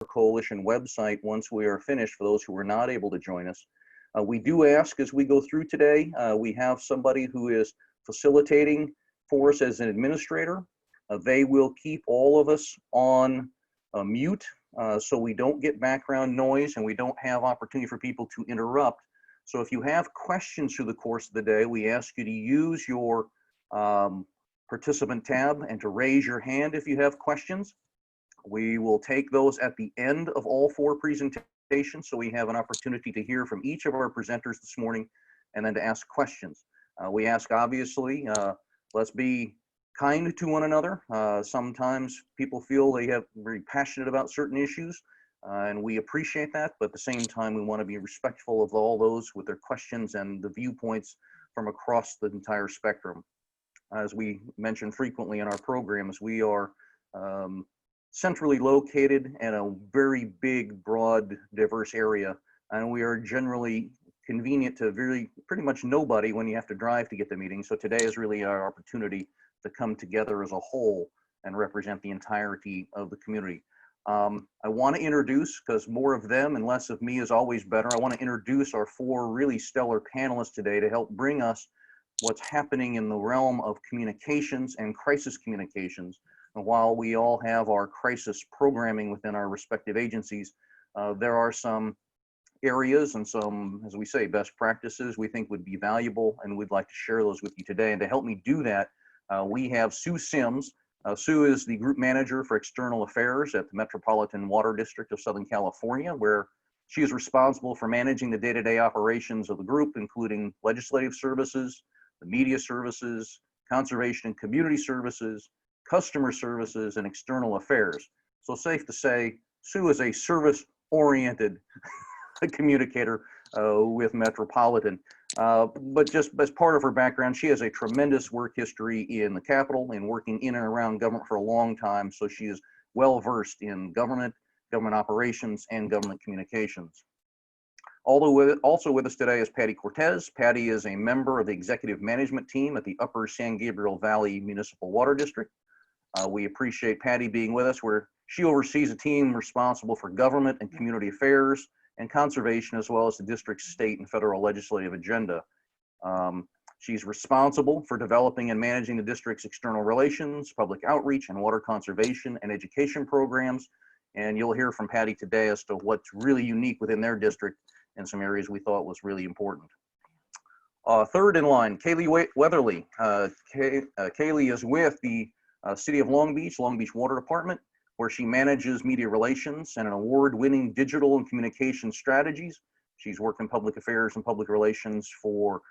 Coalition website once we are finished for those who were not able to join us. We do ask as we go through today, we have somebody who is facilitating for us as an administrator. They will keep all of us on mute so we don't get background noise and we don't have opportunity for people to interrupt. So if you have questions through the course of the day, we ask you to use your participant tab and to raise your hand if you have questions. We will take those at the end of all four presentations, so we have an opportunity to hear from each of our presenters this morning and then to ask questions. We ask, obviously, let's be kind to one another. Sometimes people feel they have very passionate about certain issues, and we appreciate that, but at the same time, we want to be respectful of all those with their questions and the viewpoints from across the entire spectrum. As we mention frequently in our programs, we are centrally located in a very big, broad, diverse area, and we are generally convenient to pretty much nobody when you have to drive to get the meeting. So today is really our opportunity to come together as a whole and represent the entirety of the community. I want to introduce, because more of them and less of me is always better, I want to introduce our four really stellar panelists today to help bring us what's happening in the realm of communications and crisis communications. And while we all have our crisis programming within our respective agencies, there are some areas and some, as we say, best practices we think would be valuable, and we'd like to share those with you today. And to help me do that, we have Sue Sims. Sue is the Group Manager for External Affairs at the Metropolitan Water District of Southern California, where she is responsible for managing the day-to-day operations of the group, including legislative services, the media services, conservation and community services, customer services, and external affairs. So safe to say, Sue is a service-oriented communicator with Metropolitan. But just as part of her background, she has a tremendous work history in the Capitol and working in and around government for a long time. So she is well versed in government operations, and government communications. Also with us today is Patty Cortez. Patty is a member of the executive management team at the Upper San Gabriel Valley Municipal Water District. We appreciate Patty being with us, where she oversees a team responsible for government and community affairs and conservation, as well as the district's state and federal legislative agenda. She's responsible for developing and managing the district's external relations, public outreach, and water conservation and education programs. And you'll hear from Patty today as to what's really unique within their district and some areas we thought was really important. Third in line, Kaylee Weatherly. Kaylee is with the City of Long Beach Water Department, where she manages media relations and an award-winning digital and communication strategies. She's worked in public affairs and public relations for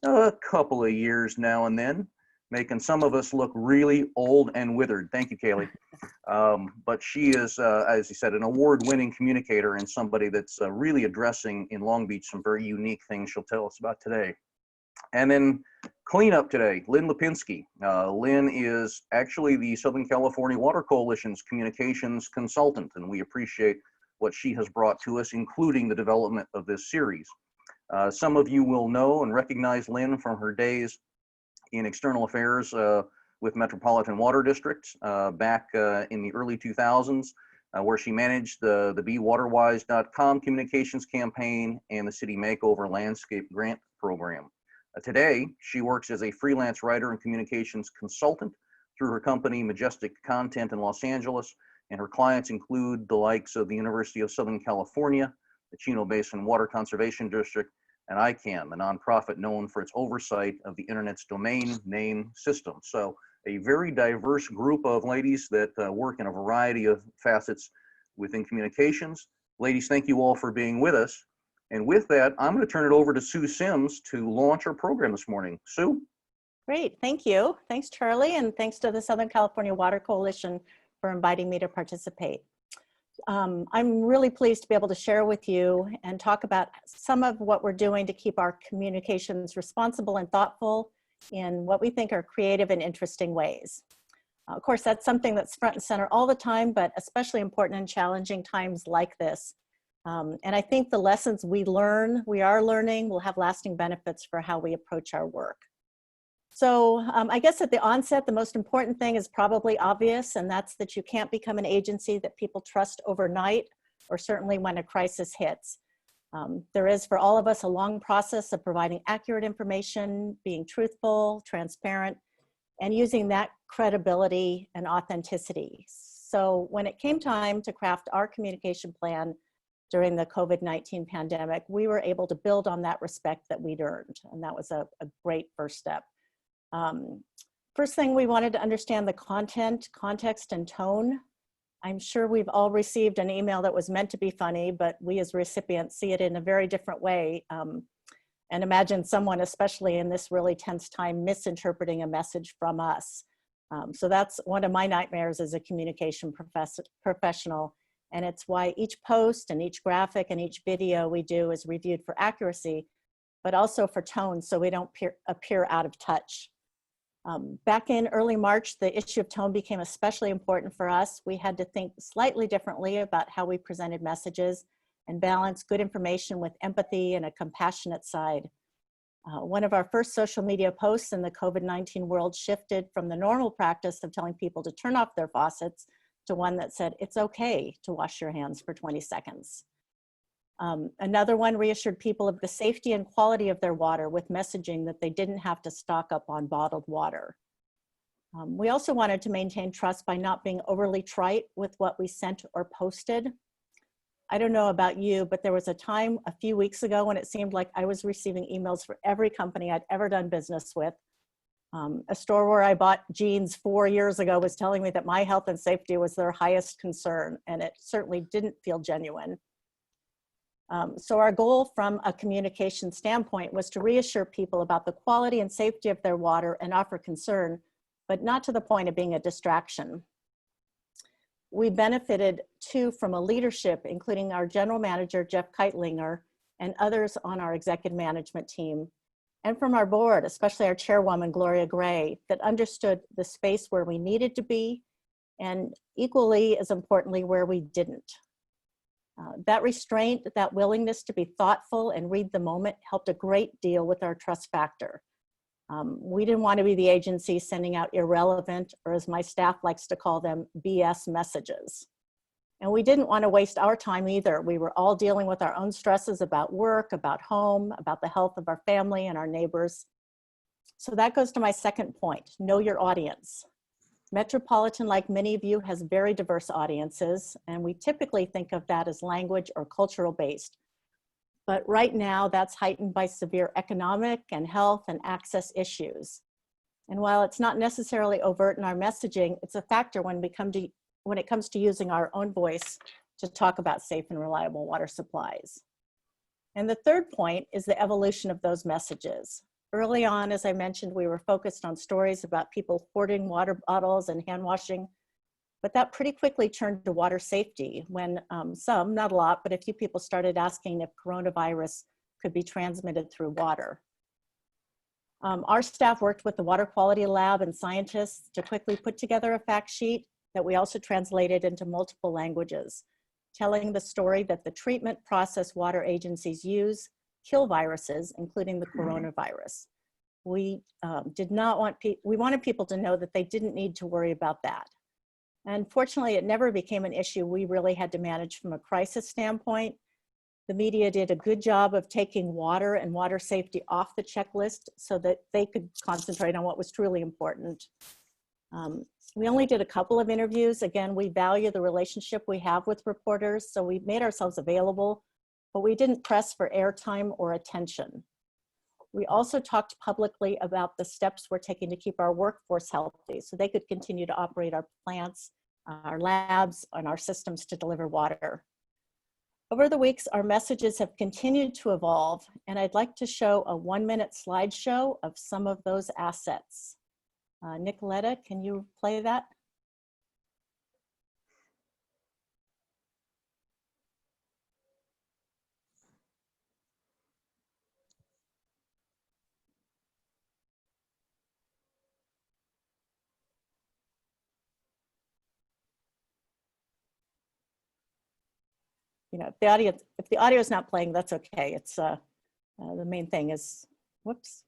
a couple of years now and then, making some of us look really old and withered. Thank you, Kaylee. But she is, as you said, an award-winning communicator and somebody that's really addressing in Long Beach some very unique things she'll tell us about today. And then cleanup today, Lynn Lipinski. Lynn is actually the Southern California Water Coalition's communications consultant, and we appreciate what she has brought to us, including the development of this series. Some of you will know and recognize Lynn from her days in external affairs with Metropolitan Water District back in the early 2000s, where she managed the BeWaterwise.com communications campaign and the City Makeover Landscape Grant Program. Today, she works as a freelance writer and communications consultant through her company, Majestic Content in Los Angeles, and her clients include the likes of the University of Southern California, the Chino Basin Water Conservation District, and ICANN, a nonprofit known for its oversight of the Internet's domain name system. So a very diverse group of ladies that work in a variety of facets within communications. Ladies, thank you all for being with us. And with that, I'm going to turn it over to Sue Sims to launch our program this morning. Sue? Great, thank you. Thanks, Charlie, and thanks to the Southern California Water Coalition for inviting me to participate. I'm really pleased to be able to share with you and talk about some of what we're doing to keep our communications responsible and thoughtful in what we think are creative and interesting ways. Of course, that's something that's front and center all the time, but especially important in challenging times like this. And I think the lessons we are learning will have lasting benefits for how we approach our work. So I guess at the onset, the most important thing is probably obvious, and that's that you can't become an agency that people trust overnight, or certainly when a crisis hits. There is, for all of us, a long process of providing accurate information, being truthful, transparent, and using that credibility and authenticity. So when it came time to craft our communication plan during the COVID-19 pandemic, we were able to build on that respect that we'd earned, and that was a great first step. First thing, we wanted to understand the content, context, and tone. I'm sure we've all received an email that was meant to be funny, but we as recipients see it in a very different way. And imagine someone, especially in this really tense time, misinterpreting a message from us. So that's one of my nightmares as a communication professional. And it's why each post and each graphic and each video we do is reviewed for accuracy, but also for tone, so we don't appear out of touch. Back in early March, the issue of tone became especially important for us. We had to think slightly differently about how we presented messages and balance good information with empathy and a compassionate side. One of our first social media posts in the COVID-19 world shifted from the normal practice of telling people to turn off their faucets to one that said, it's okay to wash your hands for 20 seconds. Another one reassured people of the safety and quality of their water with messaging that they didn't have to stock up on bottled water. We also wanted to maintain trust by not being overly trite with what we sent or posted. I don't know about you, but there was a time a few weeks ago when it seemed like I was receiving emails for every company I'd ever done business with. A store where I bought jeans 4 years ago was telling me that my health and safety was their highest concern, and it certainly didn't feel genuine. So our goal from a communication standpoint was to reassure people about the quality and safety of their water and offer concern, but not to the point of being a distraction. We benefited too from a leadership, including our general manager, Jeff Keitlinger, and others on our executive management team, and from our board, especially our chairwoman, Gloria Gray, that understood the space where we needed to be, and equally as importantly, where we didn't. That restraint, that willingness to be thoughtful and read the moment helped a great deal with our trust factor. We didn't want to be the agency sending out irrelevant, or as my staff likes to call them, BS messages. And we didn't want to waste our time either. We were all dealing with our own stresses about work, about home, about the health of our family and our neighbors. So that goes to my second point, know your audience. Metropolitan, like many of you, has very diverse audiences, and we typically think of that as language or cultural based. But right now, that's heightened by severe economic and health and access issues. And while it's not necessarily overt in our messaging, it's a factor when it comes to using our own voice to talk about safe and reliable water supplies. And the third point is the evolution of those messages. Early on, as I mentioned, we were focused on stories about people hoarding water bottles and hand washing, but that pretty quickly turned to water safety when some, not a lot, but a few people started asking if coronavirus could be transmitted through water. Our staff worked with the Water Quality Lab and scientists to quickly put together a fact sheet that we also translated into multiple languages, telling the story that the treatment process water agencies use kill viruses, including the coronavirus. We wanted people to know that they didn't need to worry about that. And fortunately, it never became an issue we really had to manage from a crisis standpoint. The media did a good job of taking water and water safety off the checklist so that they could concentrate on what was truly important. We only did a couple of interviews. Again, we value the relationship we have with reporters, so we made ourselves available, but we didn't press for airtime or attention. We also talked publicly about the steps we're taking to keep our workforce healthy so they could continue to operate our plants, our labs, and our systems to deliver water. Over the weeks, our messages have continued to evolve, and I'd like to show a 1-minute slideshow of some of those assets. Nicoletta, can you play that? You know, if the audio is not playing, that's okay. It's the main thing is, whoops.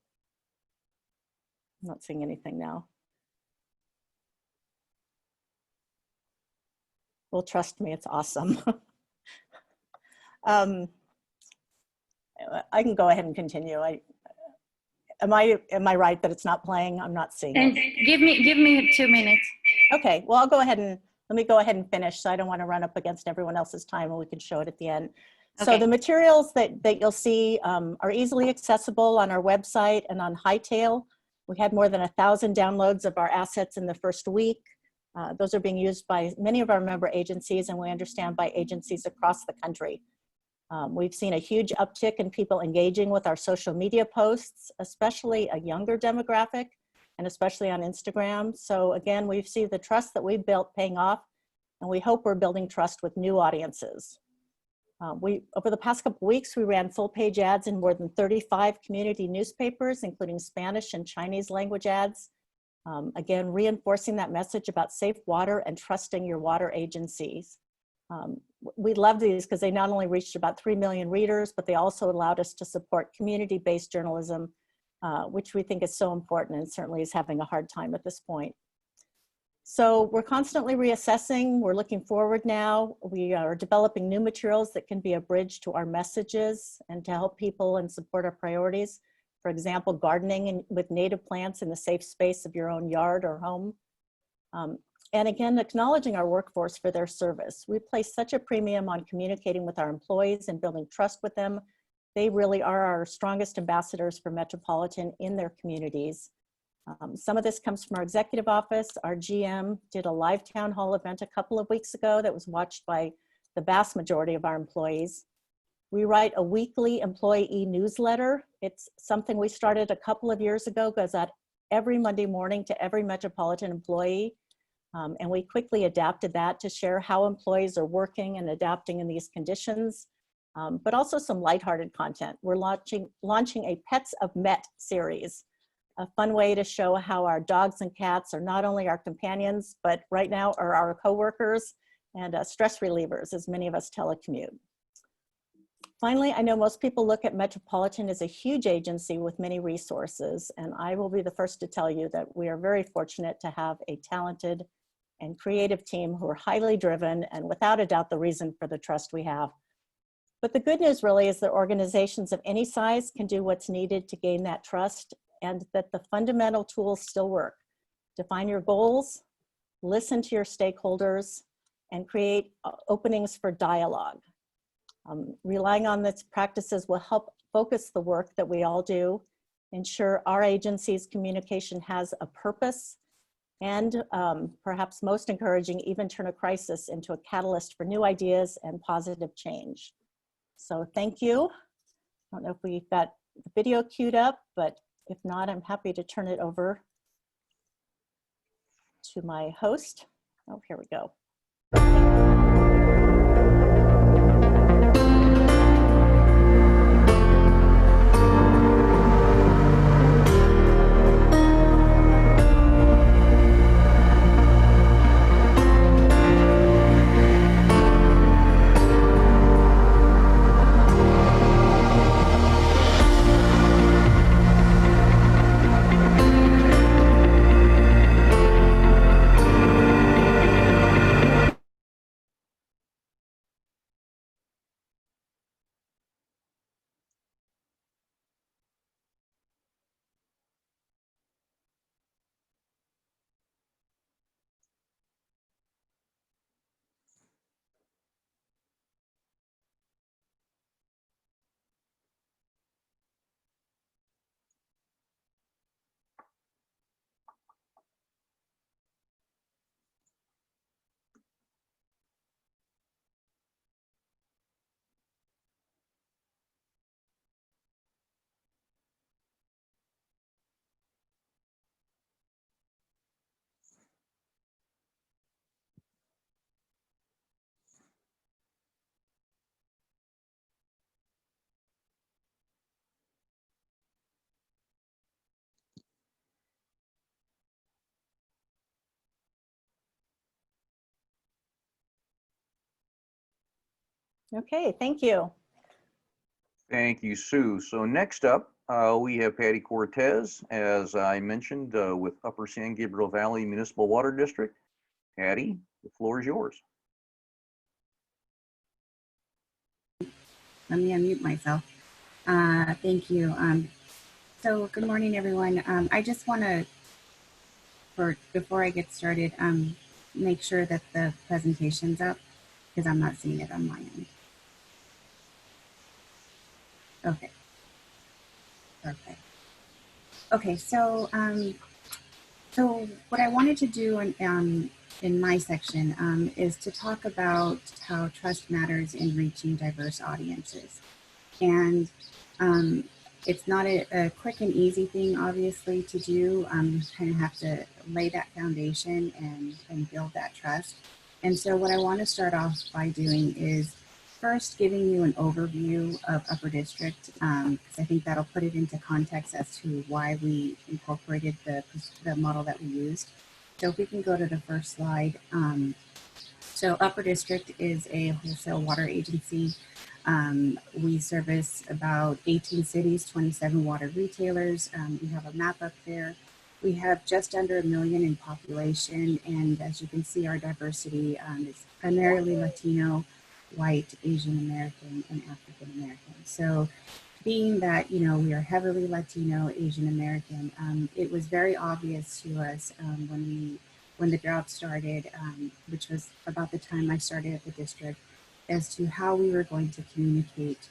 I'm not seeing anything now. Well, trust me, it's awesome. I can go ahead and continue. Am I right that it's not playing? I'm not seeing and it. give me 2 minutes. Okay, well, let me go ahead and finish, so I don't want to run up against everyone else's time, and we can show it at the end. So Okay. the materials that you'll see are easily accessible on our website and on Hightail. We had more than 1,000 downloads of our assets in the first week. Those are being used by many of our member agencies, and we understand by agencies across the country. We've seen a huge uptick in people engaging with our social media posts, especially a younger demographic, and especially on Instagram. So again, we've seen the trust that we've built paying off, and we hope we're building trust with new audiences. Over the past couple weeks, we ran full page ads in more than 35 community newspapers, including Spanish and Chinese language ads. Again, reinforcing that message about safe water and trusting your water agencies. We love these because they not only reached about 3 million readers, but they also allowed us to support community-based journalism, which we think is so important and certainly is having a hard time at this point. So we're constantly reassessing. We're looking forward now. We are developing new materials that can be a bridge to our messages and to help people and support our priorities. For example, gardening with native plants in the safe space of your own yard or home. And again, acknowledging our workforce for their service. We place such a premium on communicating with our employees and building trust with them. They really are our strongest ambassadors for Metropolitan in their communities. Some of this comes from our executive office. Our GM did a live town hall event a couple of weeks ago that was watched by the vast majority of our employees. We write a weekly employee newsletter. It's something we started a couple of years ago, goes out every Monday morning to every Metropolitan employee. And we quickly adapted that to share how employees are working and adapting in these conditions, but also some lighthearted content. We're launching a Pets of Met series, a fun way to show how our dogs and cats are not only our companions, but right now are our coworkers and stress relievers, as many of us telecommute. Finally, I know most people look at Metropolitan as a huge agency with many resources, and I will be the first to tell you that we are very fortunate to have a talented and creative team who are highly driven and without a doubt the reason for the trust we have. But the good news really is that organizations of any size can do what's needed to gain that trust, and that the fundamental tools still work. Define your goals, listen to your stakeholders, and create openings for dialogue. Relying on these practices will help focus the work that we all do, ensure our agency's communication has a purpose, and perhaps most encouraging, even turn a crisis into a catalyst for new ideas and positive change. So thank you. I don't know if we've got the video queued up, but if not, I'm happy to turn it over to my host. Oh, here we go. Okay, thank you. Thank you, Sue. So next up, We have Patty Cortez, as I mentioned, with Upper San Gabriel Valley Municipal Water District. Patty, the floor is yours. Let me unmute myself. Thank you. So good morning, everyone. I just want to, before I get started, make sure that the presentation's up because I'm not seeing it on my end. Okay, perfect. Okay, so what I wanted to do in my section is to talk about how trust matters in reaching diverse audiences. And it's not a quick and easy thing, obviously, to do. You kind of have to lay that foundation and build that trust. And so what I want to start off by doing is first giving you an overview of Upper District, because I think that'll put it into context as to why we incorporated the model that we used. So if we can go to the first slide. So Upper District is a wholesale water agency. We service about 18 cities, 27 water retailers. We have a map up there. We have just under 1 million in population. And as you can see, our diversity is primarily Latino, white, Asian American, and African American. So being that, you know, we are heavily Latino, Asian American, it was very obvious to us when the drought started, which was about the time I started at the district, as to how we were going to communicate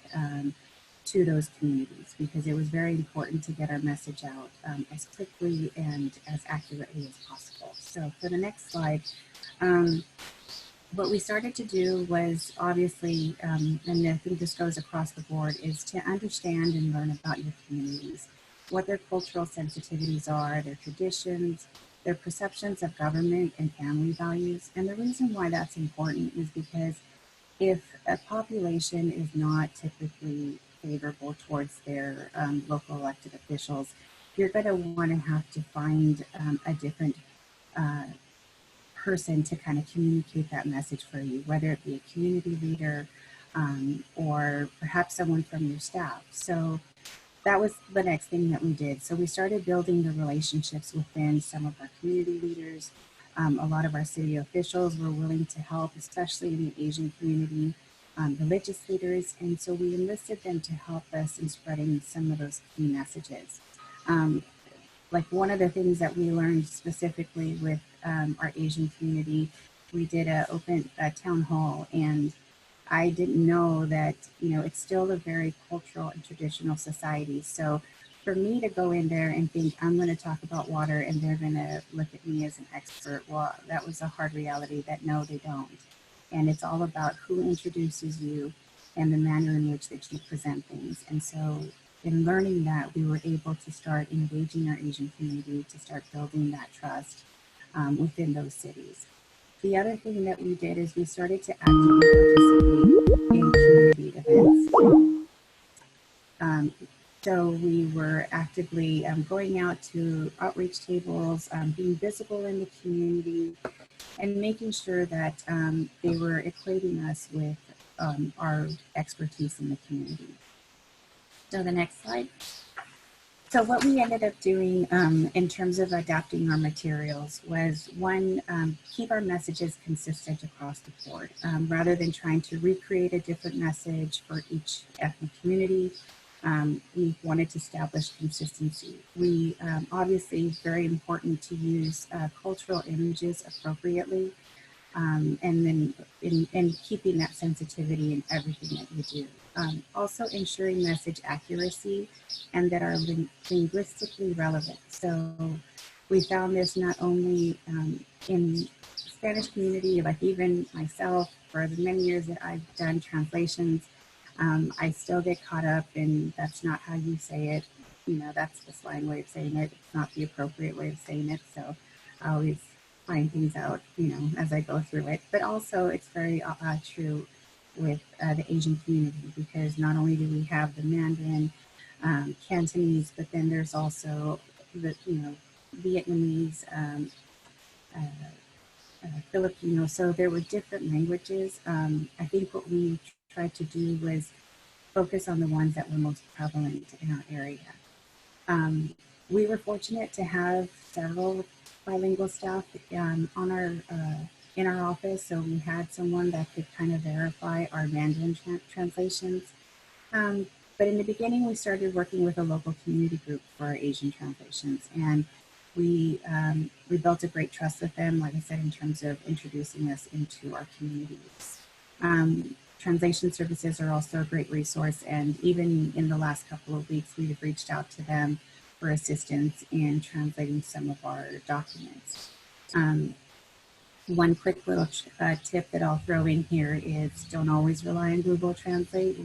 to those communities, because it was very important to get our message out as quickly and as accurately as possible. So for the next slide, what we started to do was obviously, and I think this goes across the board, is to understand and learn about your communities, what their cultural sensitivities are, their traditions, their perceptions of government and family values. And the reason why that's important is because if a population is not typically favorable towards their local elected officials, you're going to want to have to find a different person to kind of communicate that message for you, whether it be a community leader or perhaps someone from your staff. So that was the next thing that we did. So we started building the relationships within some of our community leaders. A lot of our city officials were willing to help, especially in the Asian community, religious leaders. And so we enlisted them to help us in spreading some of those key messages. Like one of the things that we learned specifically with our Asian community, we did an open town hall, and I didn't know that, you know, it's still a very cultural and traditional society. So for me to go in there and think I'm going to talk about water and they're going to look at me as an expert, well, that was a hard reality that no, they don't. And it's all about who introduces you and the manner in which that you present things. And so in learning that, we were able to start engaging our Asian community to start building that trust within those cities. The other thing that we did is we started to actively participate in community events. So we were actively going out to outreach tables, being visible in the community, and making sure that they were equating us with our expertise in the community. So the next slide. So what we ended up doing in terms of adapting our materials was, one, keep our messages consistent across the board. Rather than trying to recreate a different message for each ethnic community, we wanted to establish consistency. We obviously, it's very important to use cultural images appropriately, and then in keeping that sensitivity in everything that we do. Also ensuring message accuracy and that are linguistically relevant. So we found this not only in Spanish community, like even myself, for the many years that I've done translations, I still get caught up in that's not how you say it. You know, that's the slang way of saying it. It's not the appropriate way of saying it. So I always find things out, you know, as I go through it. But also it's very true with the Asian community, because not only do we have the Mandarin, Cantonese, but then there's also the, you know, Vietnamese, Filipino. So there were different languages. I think what we tried to do was focus on the ones that were most prevalent in our area. We were fortunate to have several bilingual staff in our office, so we had someone that could kind of verify our Mandarin translations. But in the beginning, we started working with a local community group for our Asian translations, and we built a great trust with them, like I said, in terms of introducing us into our communities. Translation services are also a great resource, and even in the last couple of weeks, we've reached out to them for assistance in translating some of our documents. One quick little tip that I'll throw in here is don't always rely on Google Translate.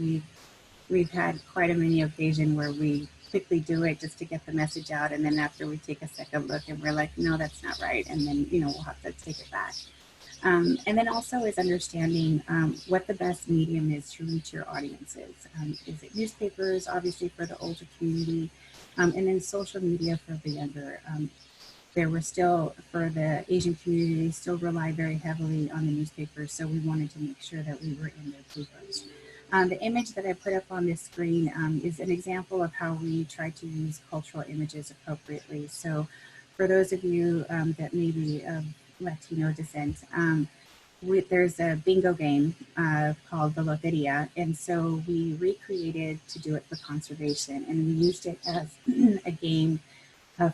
We've had quite a many occasion where we quickly do it just to get the message out, and then after we take a second look and we're like, no, that's not right, and then we'll have to take it back. And then also is understanding what the best medium is to reach your audiences. Is it newspapers, obviously for the older community, and then social media for the younger. There were still, for the Asian community, still rely very heavily on the newspapers, so we wanted to make sure that we were in their papers. The image that I put up on this screen is an example of how we try to use cultural images appropriately. So for those of you that may be of Latino descent, there's a bingo game called the Loteria, and so we recreated to do it for conservation, and we used it as a game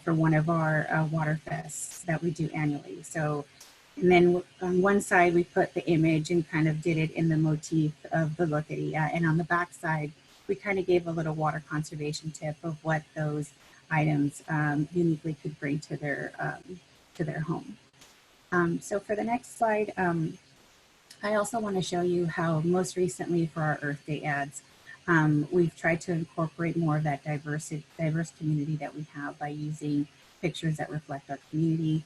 for one of our water fests that we do annually. So, and then on one side we put the image and kind of did it in the motif of the Loteria, and on the back side we kind of gave a little water conservation tip of what those items uniquely could bring to their home. So for the next slide, I also want to show you how most recently for our Earth Day ads, we've tried to incorporate more of that diverse community that we have by using pictures that reflect our community.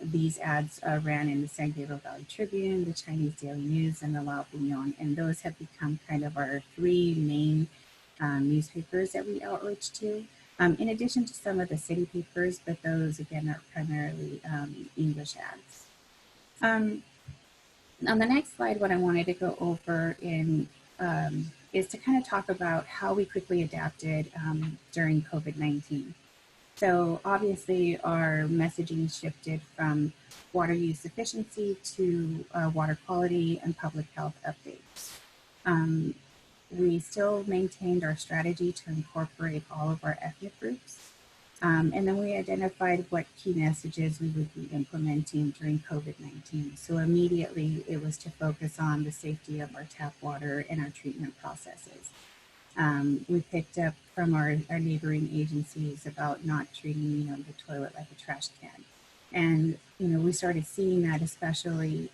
These ads ran in the San Gabriel Valley Tribune, the Chinese Daily News, and the Lao Bunion, and those have become kind of our three main newspapers that we outreach to, in addition to some of the city papers, but those again are primarily English ads. On the next slide, what I wanted to go over is to kind of talk about how we quickly adapted during COVID-19. So obviously our messaging shifted from water use efficiency to water quality and public health updates. We still maintained our strategy to incorporate all of our ethnic groups. And then we identified what key messages we would be implementing during COVID-19. So immediately it was to focus on the safety of our tap water and our treatment processes. We picked up from our neighboring agencies about not treating, the toilet like a trash can. And, we started seeing that especially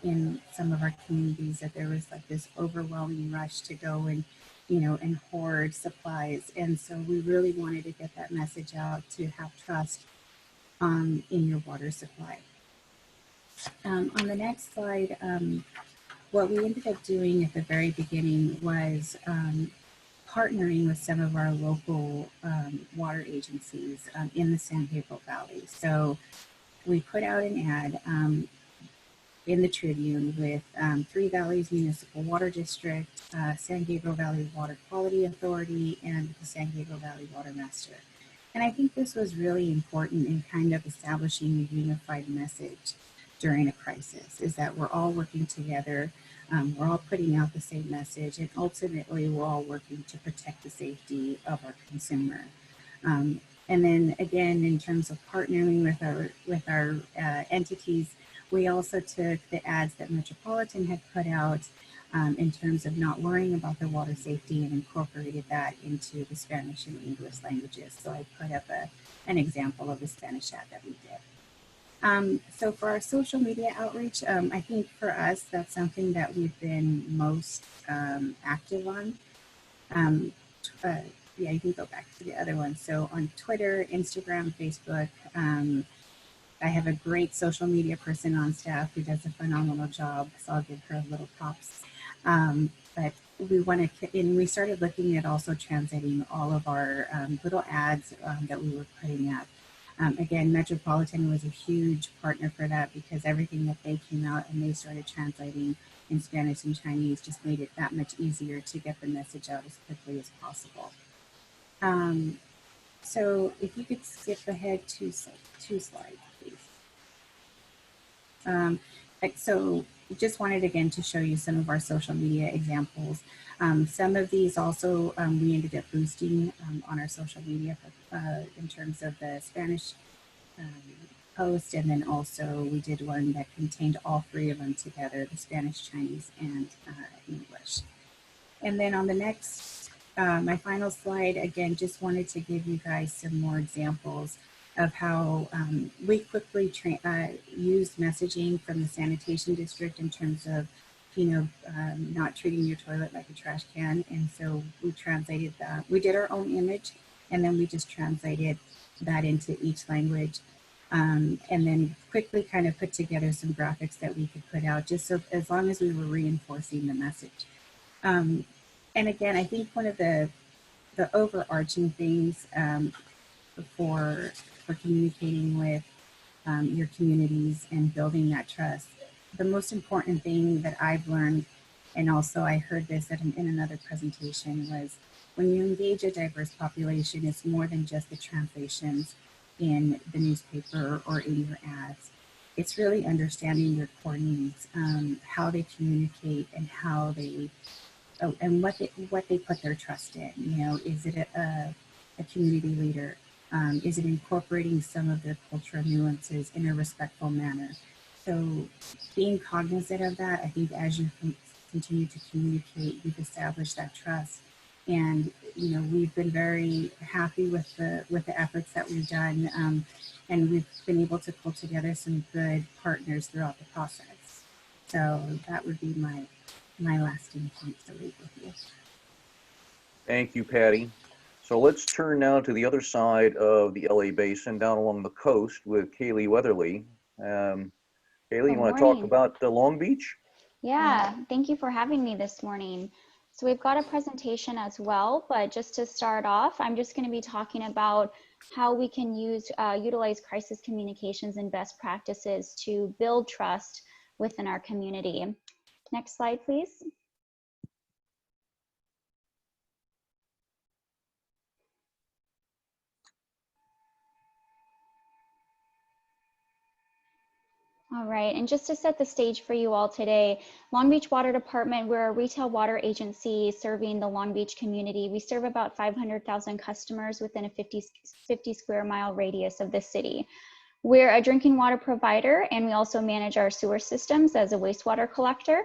in some of our communities, that there was like this overwhelming rush to go and and hoard supplies. And so we really wanted to get that message out to have trust in your water supply. On the next slide, what we ended up doing at the very beginning was partnering with some of our local water agencies in the San Gabriel Valley. So we put out an ad in the Tribune with Three Valleys Municipal Water District, San Gabriel Valley Water Quality Authority, and the San Gabriel Valley Water Master. And I think this was really important in kind of establishing a unified message during a crisis, is that we're all working together, we're all putting out the same message, and ultimately we're all working to protect the safety of our consumer. And then again, in terms of partnering with our entities, we also took the ads that Metropolitan had put out in terms of not worrying about their water safety and incorporated that into the Spanish and English languages. So I put up an example of the Spanish ad that we did. So for our social media outreach, I think for us, that's something that we've been most active on. Yeah, you can go back to the other one. So on Twitter, Instagram, Facebook, I have a great social media person on staff who does a phenomenal job, so I'll give her a little props. But we started looking at also translating all of our little ads that we were putting up. Again, Metropolitan was a huge partner for that, because everything that they came out and they started translating in Spanish and Chinese just made it that much easier to get the message out as quickly as possible. So if you could skip ahead two slides, please. So just wanted again to show you some of our social media examples. Some of these also we ended up boosting on our social media in terms of the Spanish post, and then also we did one that contained all three of them together, the Spanish, Chinese, and English. And then on the next, my final slide, again, just wanted to give you guys some more examples of how we quickly used messaging from the sanitation district in terms of, not treating your toilet like a trash can. And so we translated that. We did our own image, and then we just translated that into each language. And then quickly kind of put together some graphics that we could put out, just so as long as we were reinforcing the message. And again, I think one of the overarching things for communicating with your communities and building that trust, the most important thing that I've learned, and also I heard this in another presentation, was when you engage a diverse population, it's more than just the translations in the newspaper or in your ads. It's really understanding their core needs, how they communicate, and how they and what they put their trust in. Is it a community leader? Is it incorporating some of their cultural nuances in a respectful manner? So being cognizant of that, I think as you continue to communicate, you've established that trust. And we've been very happy with the efforts that we've done, and we've been able to pull together some good partners throughout the process. So that would be my lasting point to leave with you. Thank you, Patty. So let's turn now to the other side of the LA Basin, down along the coast with Kaylee Weatherly. Kaylee, you want to talk about Long Beach? Yeah, thank you for having me this morning. So we've got a presentation as well, but just to start off, I'm just going to be talking about how we can utilize crisis communications and best practices to build trust within our community. Next slide, please. All right, and just to set the stage for you all today, Long Beach Water Department, we're a retail water agency serving the Long Beach community. We serve about 500,000 customers within a 50 square mile radius of the city. We're a drinking water provider, and we also manage our sewer systems as a wastewater collector.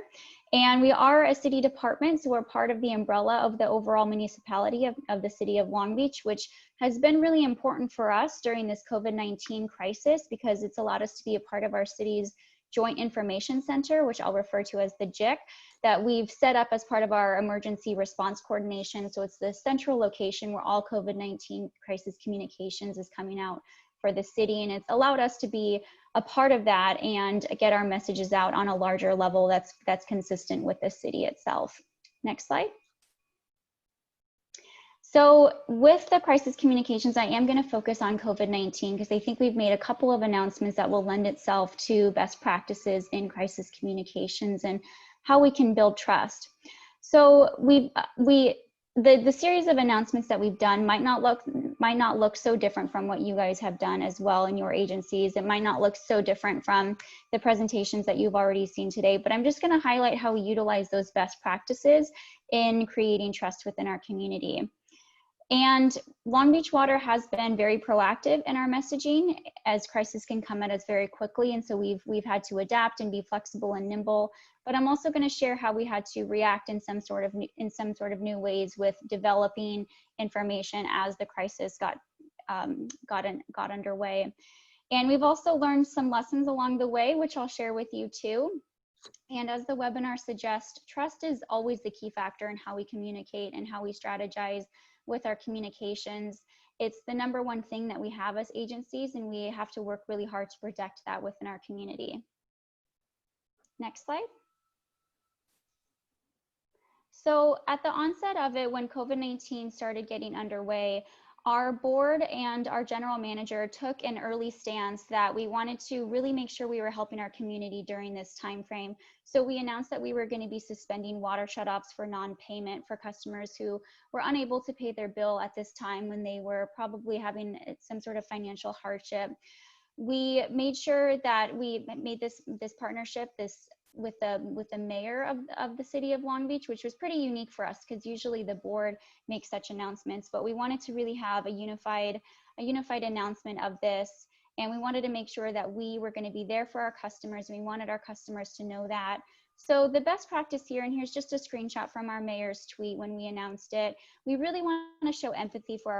And we are a city department, so we're part of the umbrella of the overall municipality of the city of Long Beach, which has been really important for us during this COVID-19 crisis because it's allowed us to be a part of our city's Joint Information Center, which I'll refer to as the JIC, that we've set up as part of our emergency response coordination. So it's the central location where all COVID-19 crisis communications is coming out for the city, and it's allowed us to be a part of that and get our messages out on a larger level that's consistent with the city itself. Next slide. So with the crisis communications, I am going to focus on COVID-19 because I think we've made a couple of announcements that will lend itself to best practices in crisis communications and how we can build trust. So the series of announcements that we've done might not look so different from what you guys have done as well in your agencies. It might not look so different from the presentations that you've already seen today, but I'm just going to highlight how we utilize those best practices in creating trust within our community. And Long Beach Water has been very proactive in our messaging as crisis can come at us very quickly. And so we've had to adapt and be flexible and nimble, but I'm also going to share how we had to react in some sort of new ways with developing information as the crisis got underway. And we've also learned some lessons along the way, which I'll share with you too. And as the webinar suggests, trust is always the key factor in how we communicate and how we strategize with our communications. It's the number one thing that we have as agencies, and we have to work really hard to protect that within our community. Next slide. So at the onset of it, when COVID-19 started getting underway, Our board and our general manager took an early stance that we wanted to really make sure we were helping our community during this time frame. So we announced that we were going to be suspending water shutoffs for non-payment for customers who were unable to pay their bill at this time when they were probably having some sort of financial hardship. We made sure that we made this partnership with the mayor of the city of Long Beach, which was pretty unique for us because usually the board makes such announcements, but we wanted to really have a unified announcement of this. And we wanted to make sure that we were going to be there for our customers. We wanted our customers to know that. So the best practice here, and here's just a screenshot from our mayor's tweet when we announced it, we really want to show empathy for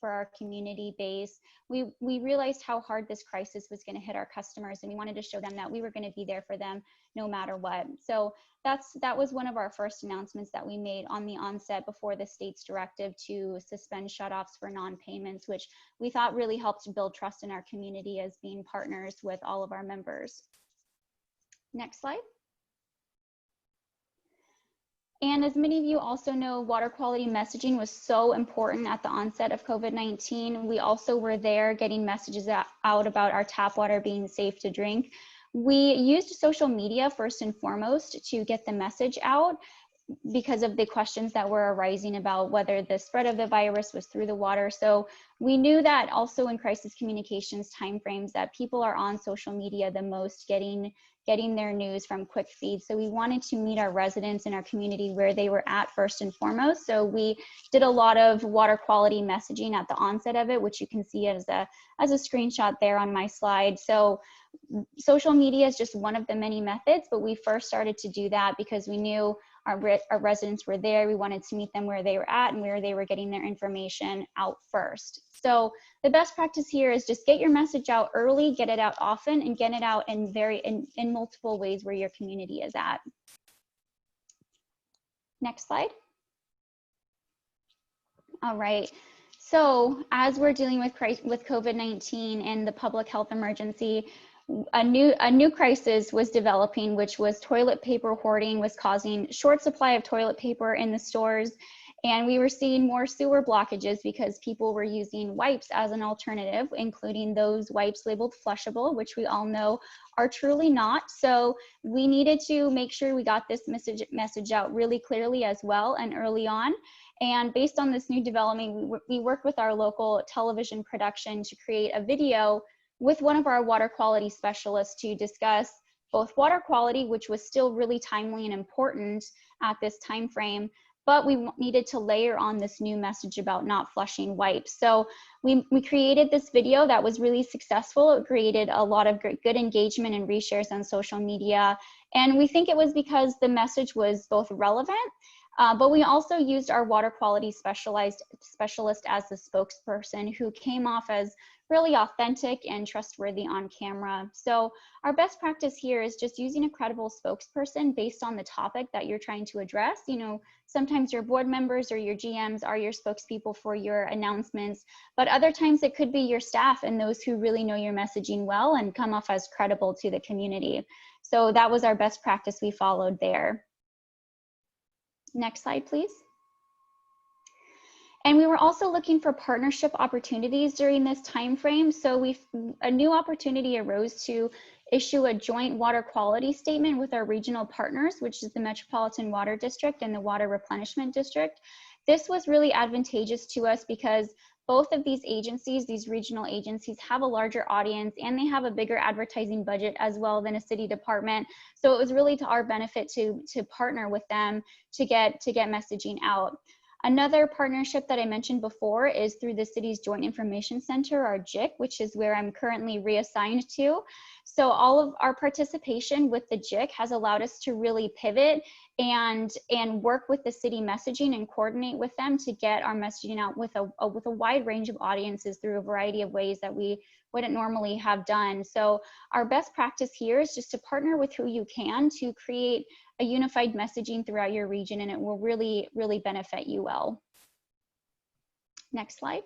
our community base. We realized how hard this crisis was going to hit our customers, and we wanted to show them that we were going to be there for them no matter what. So that was one of our first announcements that we made on the onset before the state's directive to suspend shutoffs for non-payments, which we thought really helped build trust in our community as being partners with all of our members. Next slide. And as many of you also know, water quality messaging was so important at the onset of COVID-19. We also were there getting messages out about our tap water being safe to drink. We used social media first and foremost to get the message out because of the questions that were arising about whether the spread of the virus was through the water. So we knew that also in crisis communications timeframes that people are on social media the most, getting their news from quick feeds. So we wanted to meet our residents in our community where they were at first and foremost. So we did a lot of water quality messaging at the onset of it, which you can see as a screenshot there on my slide. So social media is just one of the many methods, but we first started to do that because we knew our residents were there. We wanted to meet them where they were at and where they were getting their information out first. So the best practice here is just get your message out early, get it out often, and get it out in multiple ways where your community is at. Next slide. All right. So as we're dealing with COVID-19 and the public health emergency, a new crisis was developing, which was toilet paper hoarding was causing short supply of toilet paper in the stores. And we were seeing more sewer blockages because people were using wipes as an alternative, including those wipes labeled flushable, which we all know are truly not. So we needed to make sure we got this message out really clearly as well and early on. And based on this new development, we worked with our local television production to create a video with one of our water quality specialists to discuss both water quality, which was still really timely and important at this time frame, but we needed to layer on this new message about not flushing wipes. So we created this video that was really successful. It created a lot of good engagement and reshares on social media. And we think it was because the message was both relevant, but we also used our water quality specialist as the spokesperson who came off as really authentic and trustworthy on camera. So our best practice here is just using a credible spokesperson based on the topic that you're trying to address. You know, sometimes your board members or your GMs are your spokespeople for your announcements, but other times it could be your staff and those who really know your messaging well and come off as credible to the community. So that was our best practice we followed there. Next slide, please. And we were also looking for partnership opportunities during this time frame. So a new opportunity arose to issue a joint water quality statement with our regional partners, which is the Metropolitan Water District and the Water Replenishment District. This was really advantageous to us because both of these agencies, these regional agencies, have a larger audience and they have a bigger advertising budget as well than a city department. So it was really to our benefit to partner with them to get messaging out. Another partnership that I mentioned before is through the city's Joint Information Center, our JIC, which is where I'm currently reassigned to. So all of our participation with the JIC has allowed us to really pivot and work with the city messaging and coordinate with them to get our messaging out with a wide range of audiences through a variety of ways that we wouldn't normally have done. So our best practice here is just to partner with who you can to create a unified messaging throughout your region, and it will really, really benefit you well. Next slide.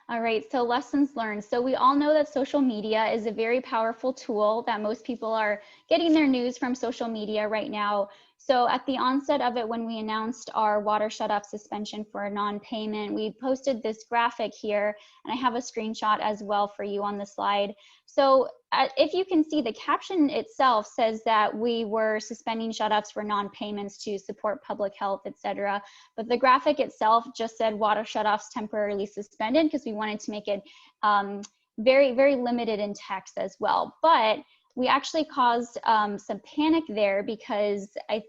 All right, so lessons learned. So we all know that social media is a very powerful tool, that most people are getting their news from social media right now. So at the onset of it, when we announced our water shutoff suspension for a non-payment, we posted this graphic here, and I have a screenshot as well for you on the slide. So if you can see, the caption itself says that we were suspending shutoffs for non-payments to support public health, etc. But the graphic itself just said water shutoffs temporarily suspended, because we wanted to make it very, very limited in text as well. But we actually caused some panic there, because a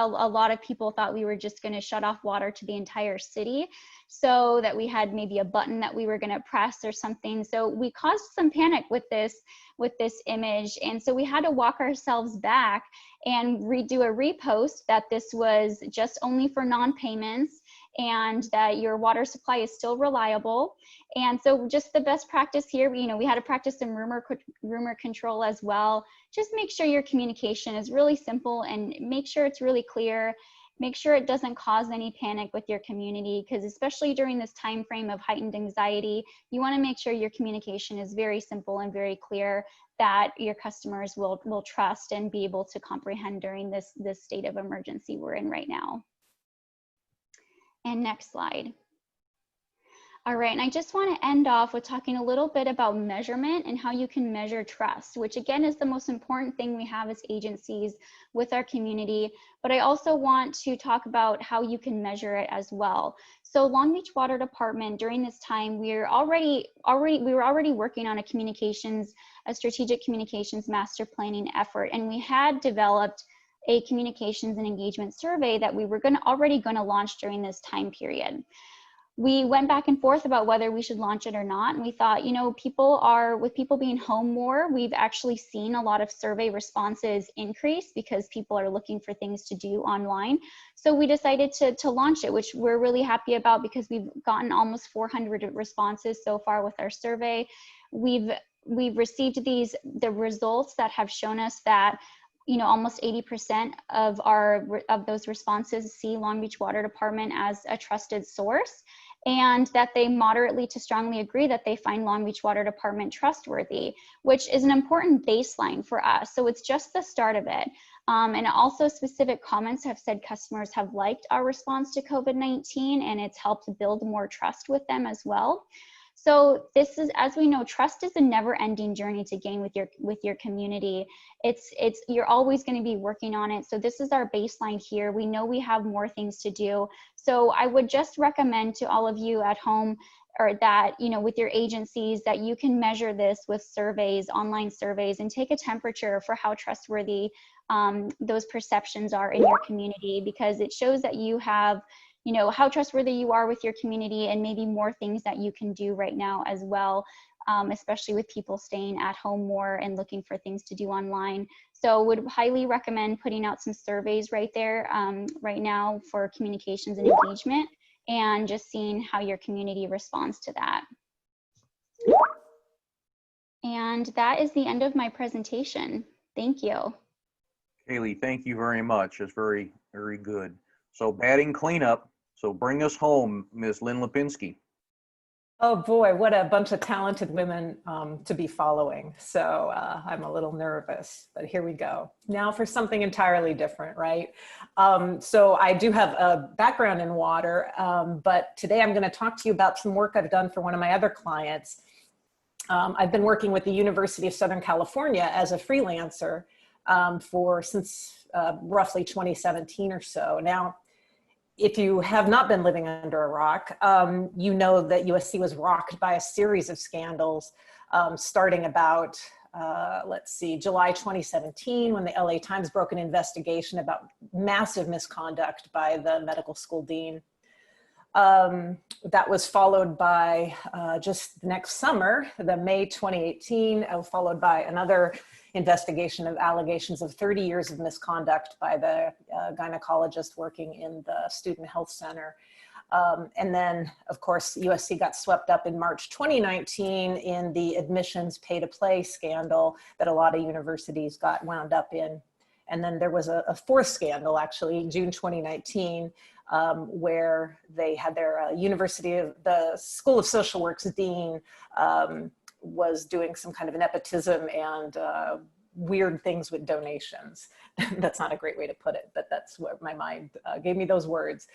lot of people thought we were just going to shut off water to the entire city, so that we had maybe a button that we were going to press or something. So we caused some panic with this image, and so we had to walk ourselves back and redo a repost that this was just only for non-payments, and that your water supply is still reliable. And so just the best practice here, we had to practice some rumor control as well. Just make sure your communication is really simple, and make sure it's really clear. Make sure it doesn't cause any panic with your community, because especially during this time frame of heightened anxiety, you want to make sure your communication is very simple and very clear, that your customers will trust and be able to comprehend during this state of emergency we're in right now. And next slide. All right, and I just want to end off with talking a little bit about measurement and how you can measure trust, which again is the most important thing we have as agencies with our community. But I also want to talk about how you can measure it as well. So Long Beach Water Department, during this time, we were already working on a strategic communications master planning effort, and we had developed a communications and engagement survey that we were already going to launch during this time period. We went back and forth about whether we should launch it or not, and we thought, with people being home more, we've actually seen a lot of survey responses increase, because people are looking for things to do online. So we decided to launch it, which we're really happy about, because we've gotten almost 400 responses so far with our survey. We've received the results that have shown us that almost 80% of those responses see Long Beach Water Department as a trusted source, and that they moderately to strongly agree that they find Long Beach Water Department trustworthy, which is an important baseline for us. So it's just the start of it. And also specific comments have said customers have liked our response to COVID-19, and it's helped build more trust with them as well. So this is, as we know, trust is a never-ending journey to gain with your community. You're always going to be working on it. So this is our baseline here. We know we have more things to do. So I would just recommend to all of you at home, or that, with your agencies, that you can measure this with surveys, online surveys, and take a temperature for how trustworthy those perceptions are in your community, because it shows that you have how trustworthy you are with your community, and maybe more things that you can do right now as well, especially with people staying at home more and looking for things to do online. So would highly recommend putting out some surveys right there right now for communications and engagement, and just seeing how your community responds to that. And that is the end of my presentation. Thank you. Kaylee, thank you very much. It's very, very good. So batting cleanup. So bring us home, Ms. Lynn Lipinski. Oh boy, what a bunch of talented women to be following. So I'm a little nervous, but here we go. Now for something entirely different, right? So I do have a background in water, but today I'm going to talk to you about some work I've done for one of my other clients. I've been working with the University of Southern California as a freelancer since roughly 2017 or so. Now, if you have not been living under a rock, you know that USC was rocked by a series of scandals, starting about, July 2017, when the LA Times broke an investigation about massive misconduct by the medical school dean. That was followed by just the next summer, the May 2018, followed by another investigation of allegations of 30 years of misconduct by the gynecologist working in the student health center. And then, of course, USC got swept up in March 2019 in the admissions pay-to-play scandal that a lot of universities got wound up in. And then there was a fourth scandal, actually, June 2019, where they had their the School of Social Work's dean was doing some kind of nepotism and weird things with donations. That's not a great way to put it, but that's what my mind gave me those words.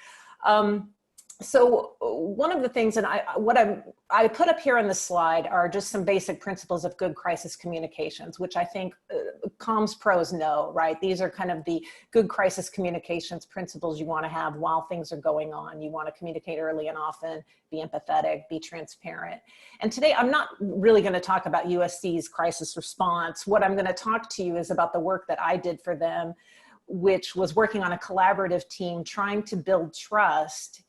So one of the things, and I put up here on the slide are just some basic principles of good crisis communications, which I think comms pros know, right? These are kind of the good crisis communications principles you want to have while things are going on. You want to communicate early and often, be empathetic, be transparent. And today I'm not really going to talk about USC's crisis response. What I'm going to talk to you is about the work that I did for them, which was working on a collaborative team trying to build trust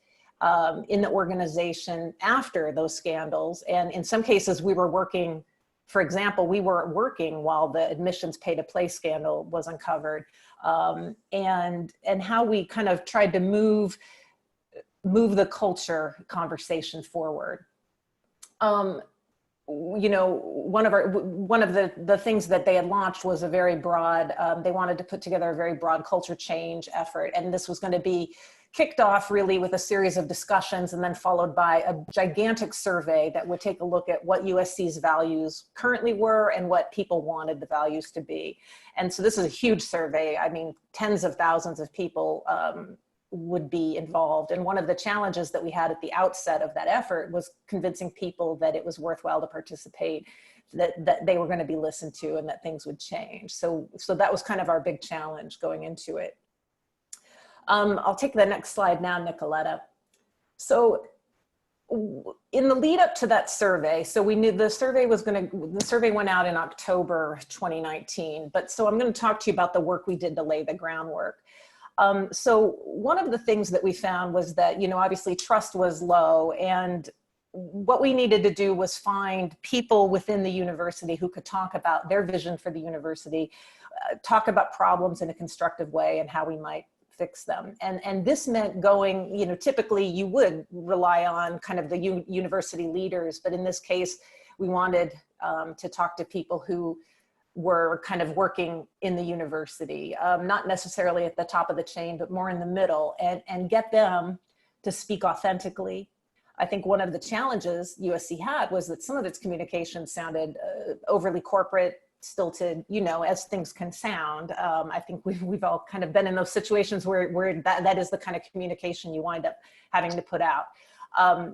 in the organization after those scandals. And in some cases we were working, for example, we were working while the admissions pay to play scandal was uncovered, and how we kind of tried to move the culture conversation forward. You know, one of the things that they had launched was a very broad, they wanted to put together a very broad culture change effort. And this was going to be kicked off really with a series of discussions and then followed by a gigantic survey that would take a look at what USC's values currently were and what people wanted the values to be. And so this is a huge survey. I mean, tens of thousands of people would be involved. And one of the challenges that we had at the outset of that effort was convincing people that it was worthwhile to participate, that they were going to be listened to and that things would change. So that was kind of our big challenge going into it. I'll take the next slide now, Nicoletta. So in the lead up to that survey, so we knew the survey went out in October 2019, but so I'm going to talk to you about the work we did to lay the groundwork. So one of the things that we found was that, you know, obviously trust was low, and what we needed to do was find people within the university who could talk about their vision for the university, talk about problems in a constructive way and how we might fix them. And this meant going, you know, typically you would rely on kind of the university leaders, but in this case, we wanted to talk to people who were kind of working in the university, not necessarily at the top of the chain, but more in the middle, and get them to speak authentically. I think one of the challenges USC had was that some of its communication sounded overly corporate, stilted, you know, as things can sound. I think we've all kind of been in those situations where that is the kind of communication you wind up having to put out.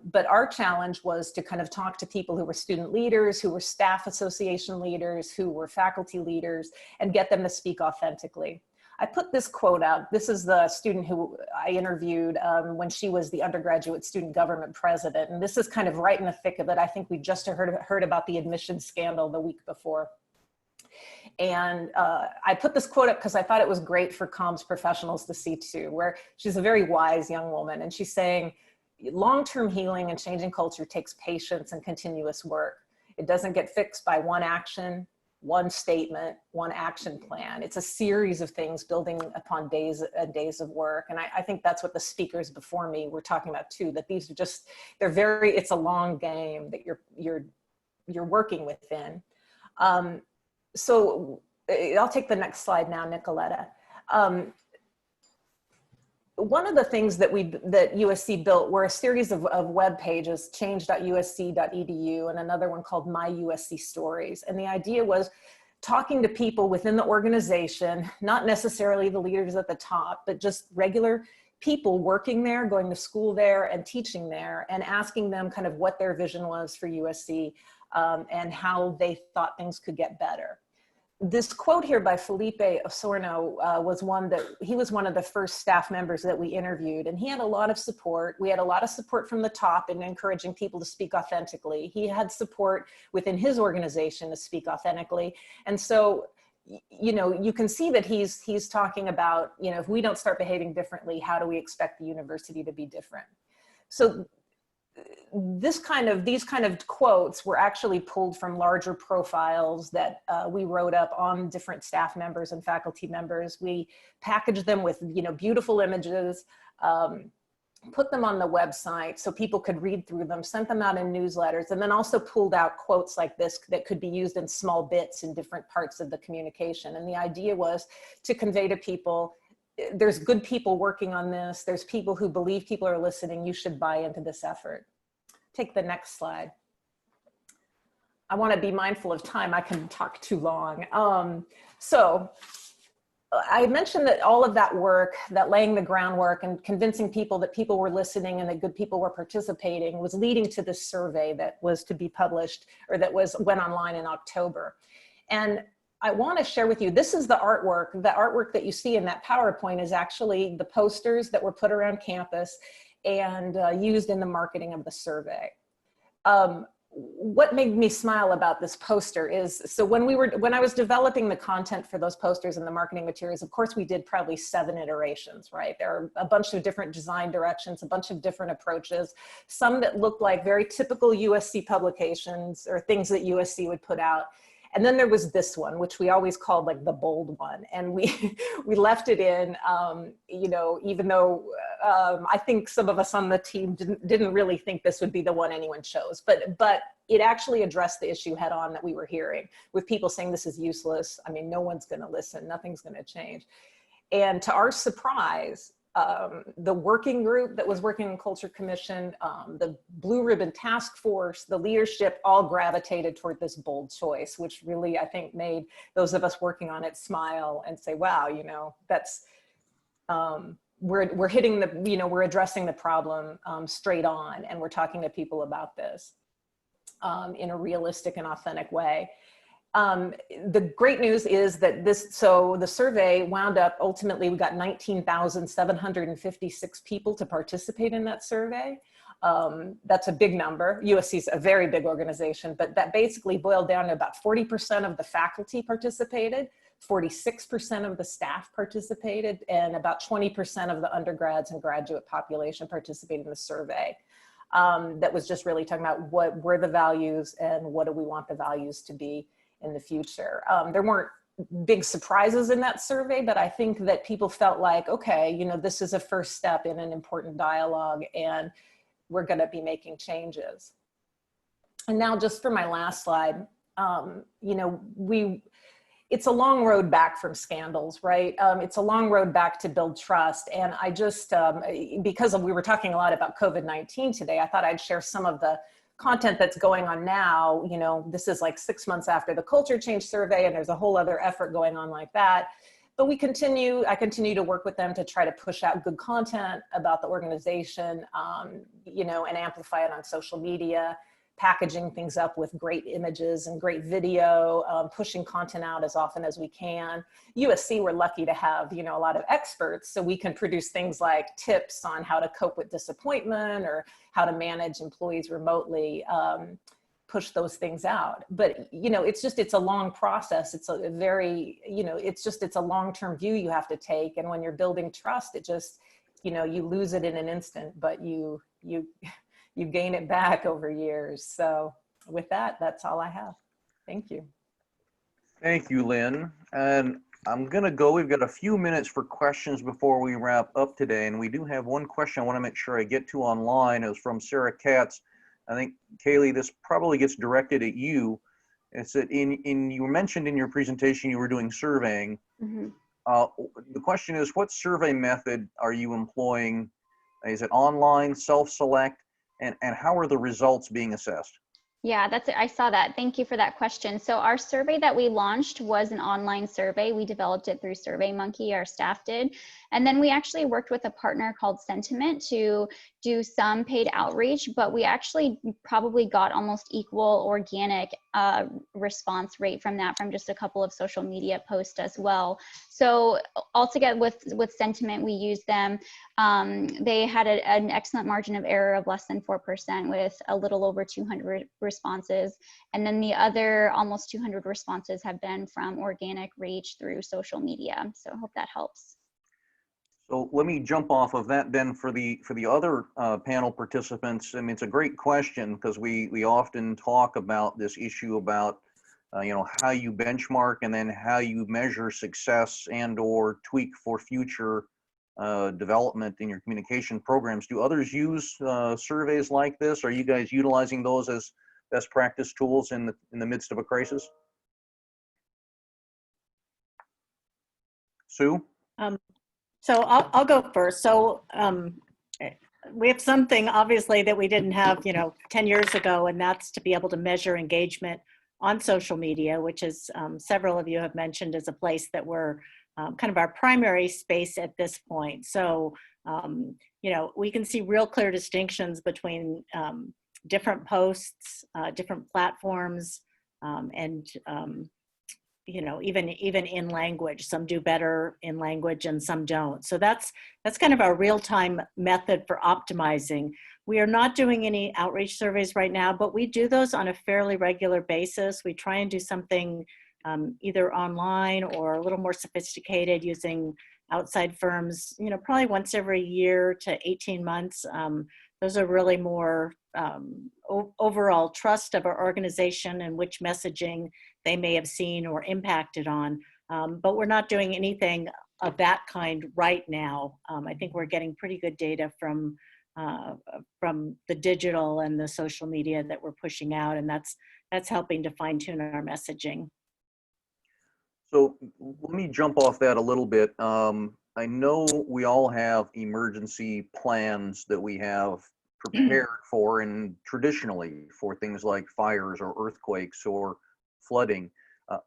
But our challenge was to kind of talk to people who were student leaders, who were staff association leaders, who were faculty leaders, and get them to speak authentically. I put this quote out. This is the student who I interviewed when she was the undergraduate student government president. And this is kind of right in the thick of it. I think we just heard about the admissions scandal the week before. And I put this quote up because I thought it was great for comms professionals to see too, where she's a very wise young woman. And she's saying, long-term healing and changing culture takes patience and continuous work. It doesn't get fixed by one action, one statement, one action plan. It's a series of things building upon days and days of work. And I think that's what the speakers before me were talking about too, that these are just, it's a long game that you're working within. So I'll take the next slide now, Nicoletta. One of the things that USC built were a series of web pages, change.usc.edu, and another one called My USC Stories. And the idea was talking to people within the organization, not necessarily the leaders at the top, but just regular people working there, going to school there and teaching there, and asking them kind of what their vision was for USC and how they thought things could get better. This quote here by Felipe Osorno was one of the first staff members that we interviewed, and he had a lot of support. We had a lot of support from the top in encouraging people to speak authentically. He had support within his organization to speak authentically. And so, you know, you can see that he's talking about, you know, if we don't start behaving differently, how do we expect the university to be different? So these kind of quotes were actually pulled from larger profiles that we wrote up on different staff members and faculty members. We packaged them with, you know, beautiful images, put them on the website so people could read through them, sent them out in newsletters, and then also pulled out quotes like this that could be used in small bits in different parts of the communication. And the idea was to convey to people, there's good people working on this. There's people who believe people are listening. You should buy into this effort. Take the next slide. I want to be mindful of time. I can talk too long. So I mentioned that all of that work, that laying the groundwork and convincing people that people were listening and that good people were participating was leading to this survey that was to be published, or that went online in October. And I want to share with you, this is the artwork. The artwork that you see in that PowerPoint is actually the posters that were put around campus and used in the marketing of the survey. What made me smile about this poster is, so when I was developing the content for those posters and the marketing materials, of course we did probably 7 iterations, right? There are a bunch of different design directions, a bunch of different approaches, some that look like very typical USC publications or things that USC would put out. And then there was this one, which we always called like the bold one. And we left it in, you know, even though I think some of us on the team didn't really think this would be the one anyone chose, but it actually addressed the issue head on that we were hearing, with people saying this is useless. I mean, no one's gonna listen, nothing's gonna change. And to our surprise, the working group that was working in Culture Commission, the Blue Ribbon Task Force, the leadership all gravitated toward this bold choice, which really, I think, made those of us working on it smile and say, wow, you know, that's, we're hitting the, you know, we're addressing the problem straight on, and we're talking to people about this in a realistic and authentic way. The great news is that so the survey wound up, ultimately we got 19,756 people to participate in that survey. That's a big number. USC is a very big organization, but that basically boiled down to about 40% of the faculty participated, 46% of the staff participated, and about 20% of the undergrads and graduate population participated in the survey. That was just really talking about what were the values and what do we want the values to be in the future. There weren't big surprises in that survey, but I think that people felt like, okay, you know, this is a first step in an important dialogue and we're gonna be making changes. And now just for my last slide, you know, it's a long road back from scandals, right? It's a long road back to build trust. And I just, because we were talking a lot about COVID-19 today, I thought I'd share some of the content that's going on now. You know, this is like 6 months after the culture change survey, and there's a whole other effort going on like that. But I continue to work with them to try to push out good content about the organization, you know, and amplify it on social media, packaging things up with great images and great video, pushing content out as often as we can. USC, we're lucky to have, you know, a lot of experts, so we can produce things like tips on how to cope with disappointment or how to manage employees remotely, push those things out. But, you know, it's a long process. It's a very, you know, it's a long-term view you have to take. And when you're building trust, it just, you know, you lose it in an instant, but you gain it back over years. So with that, that's all I have. Thank you. Thank you, Lynn. And I'm gonna go, we've got a few minutes for questions before we wrap up today. And we do have one question I wanna make sure I get to online. It was from Sarah Katz. I think, Kaylee, this probably gets directed at you. It's that you mentioned in your presentation you were doing surveying. Mm-hmm. The question is, what survey method are you employing? Is it online, self-select? And how are the results being assessed? Yeah, that's it. I saw that. Thank you for that question. So our survey that we launched was an online survey. We developed it through SurveyMonkey, our staff did. And then we actually worked with a partner called Sentiment to do some paid outreach, but we actually probably got almost equal organic response rate from that, from just a couple of social media posts as well. So altogether with Sentiment, we used them. They had an excellent margin of error of less than 4% with a little over 200 responses. And then the other almost 200 responses have been from organic reach through social media. So I hope that helps. So let me jump off of that then for the other panel participants. I mean, it's a great question because we often talk about this issue about you know, how you benchmark and then how you measure success and or tweak for future development in your communication programs. Do others use surveys like this? Are you guys utilizing those as best practice tools in the midst of a crisis? Sue? So I'll go first. So we have something obviously that we didn't have, you know, 10 years ago, and that's to be able to measure engagement on social media, which is several of you have mentioned as a place that we're kind of our primary space at this point. So, you know, we can see real clear distinctions between different posts, different platforms, and you know, even in language. Some do better in language and some don't. So that's kind of our real-time method for optimizing. We are not doing any outreach surveys right now, but we do those on a fairly regular basis. We try and do something either online or a little more sophisticated using outside firms, you know, probably once every year to 18 months. Those are really more overall trust of our organization and which messaging they may have seen or impacted on. But we're not doing anything of that kind right now. I think we're getting pretty good data from the digital and the social media that we're pushing out, and that's helping to fine tune our messaging. So let me jump off that a little bit. I know we all have emergency plans that we have prepared for, and traditionally for things like fires or earthquakes or flooding.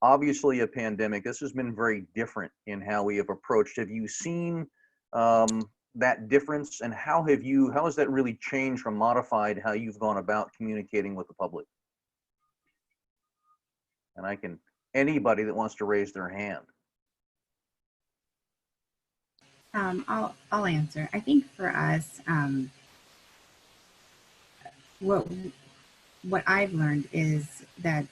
Obviously a pandemic, this has been very different in how we have approached. Have you seen that difference, and how has that really changed or modified how you've gone about communicating with the public? And anybody that wants to raise their hand. I'll answer. I think for us, what I've learned is that,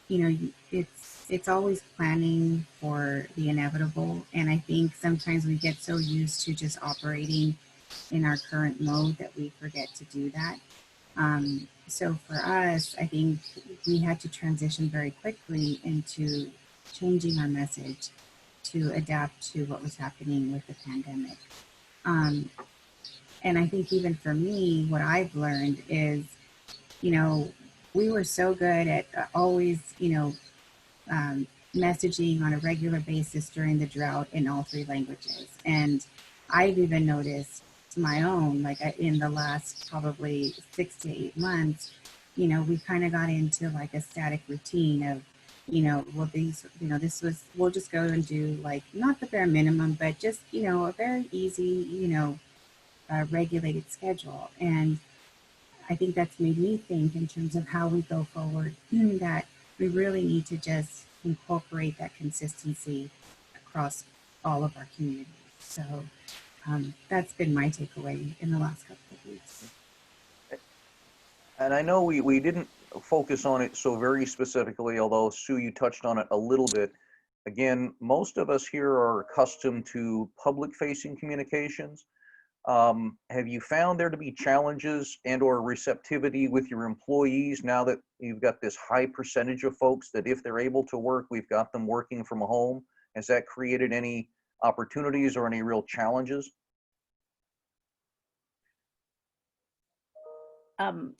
you know, it's always planning for the inevitable. And I think sometimes we get so used to just operating in our current mode that we forget to do that. So for us, I think we had to transition very quickly into changing our message to adapt to what was happening with the pandemic. And I think even for me, what I've learned is, you know, we were so good at always, you know, messaging on a regular basis during the drought in all 3 languages. And I've even noticed my own, like in the last probably 6 to 8 months, you know, we kind of got into like a static routine of, you know, well, we'll just go and do like, not the bare minimum, but just, you know, a very easy, you know, regulated schedule. And I think that's made me think in terms of how we go forward, that we really need to just incorporate that consistency across all of our communities. So that's been my takeaway in the last couple of weeks. And I know we didn't focus on it so very specifically, although Sue, you touched on it a little bit. Again, most of us here are accustomed to public-facing communications. Have you found there to be challenges and or receptivity with your employees now that you've got this high percentage of folks that if they're able to work, we've got them working from home? Has that created any opportunities or any real challenges?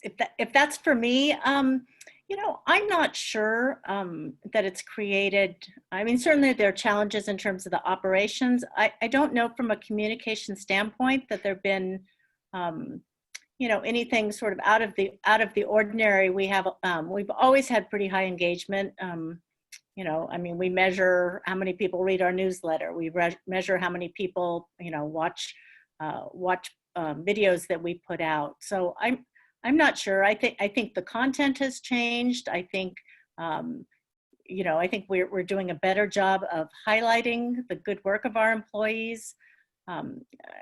If that's for me, you know, I'm not sure that it's created. I mean, certainly there are challenges in terms of the operations. I don't know from a communication standpoint that there've been, you know, anything sort of out of the ordinary. We've always had pretty high engagement. You know, I mean, we measure how many people read our newsletter. We measure how many people, you know, watch videos that we put out. So I'm not sure. I think the content has changed. I think, you know, I think we're doing a better job of highlighting the good work of our employees.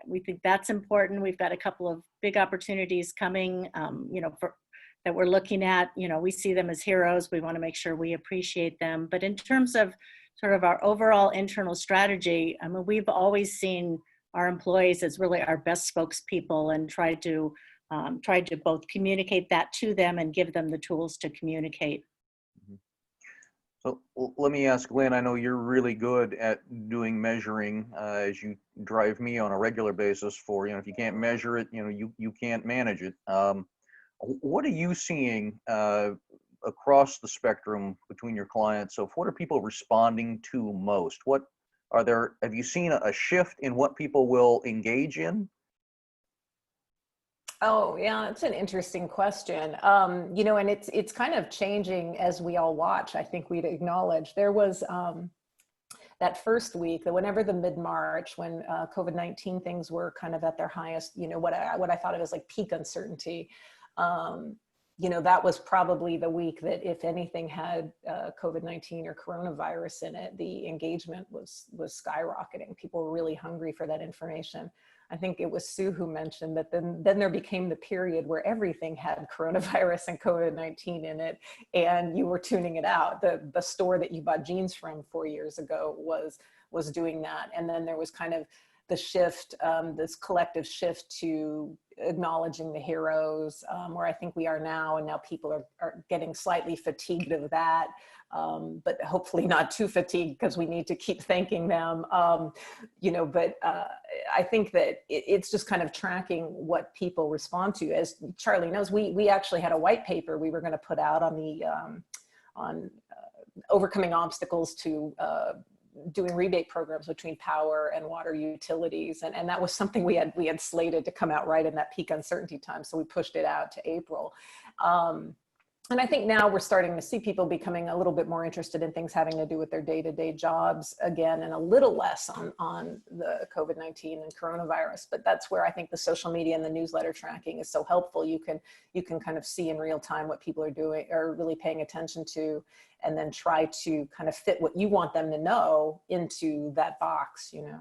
We think that's important. We've got a couple of big opportunities coming, you know, that we're looking at. You know, we see them as heroes. We want to make sure we appreciate them. But in terms of sort of our overall internal strategy, I mean, we've always seen our employees as really our best spokespeople and tried to both communicate that to them and give them the tools to communicate. So let me ask Lynn, I know you're really good at doing measuring as you drive me on a regular basis for, you know, if you can't measure it, you know, you can't manage it. What are you seeing across the spectrum between your clients? So what are people responding to most? Have you seen a shift in what people will engage in? Oh, yeah, it's an interesting question. You know, and it's kind of changing as we all watch. I think we'd acknowledge there was that first week, that whenever the mid-March, when COVID-19 things were kind of at their highest, you know, what I thought of as like peak uncertainty. You know, that was probably the week that, if anything had COVID-19 or coronavirus in it, the engagement was skyrocketing. People were really hungry for that information. I think it was Sue who mentioned that then there became the period where everything had coronavirus and COVID-19 in it, and you were tuning it out. The store that you bought jeans from 4 years ago was doing that. And then there was kind of the shift, this collective shift to acknowledging the heroes, where I think we are now, and now people are getting slightly fatigued of that, but hopefully not too fatigued, because we need to keep thanking them. You know, but I think that it's just kind of tracking what people respond to. As Charlie knows, we actually had a white paper we were going to put out on the overcoming obstacles to doing rebate programs between power and water utilities. And that was something we had slated to come out right in that peak uncertainty time. So we pushed it out to April. And I think now we're starting to see people becoming a little bit more interested in things having to do with their day-to-day jobs again, and a little less on the COVID-19 and coronavirus. But that's where I think the social media and the newsletter tracking is so helpful. You can kind of see in real time what people are doing or really paying attention to, and then try to kind of fit what you want them to know into that box, you know.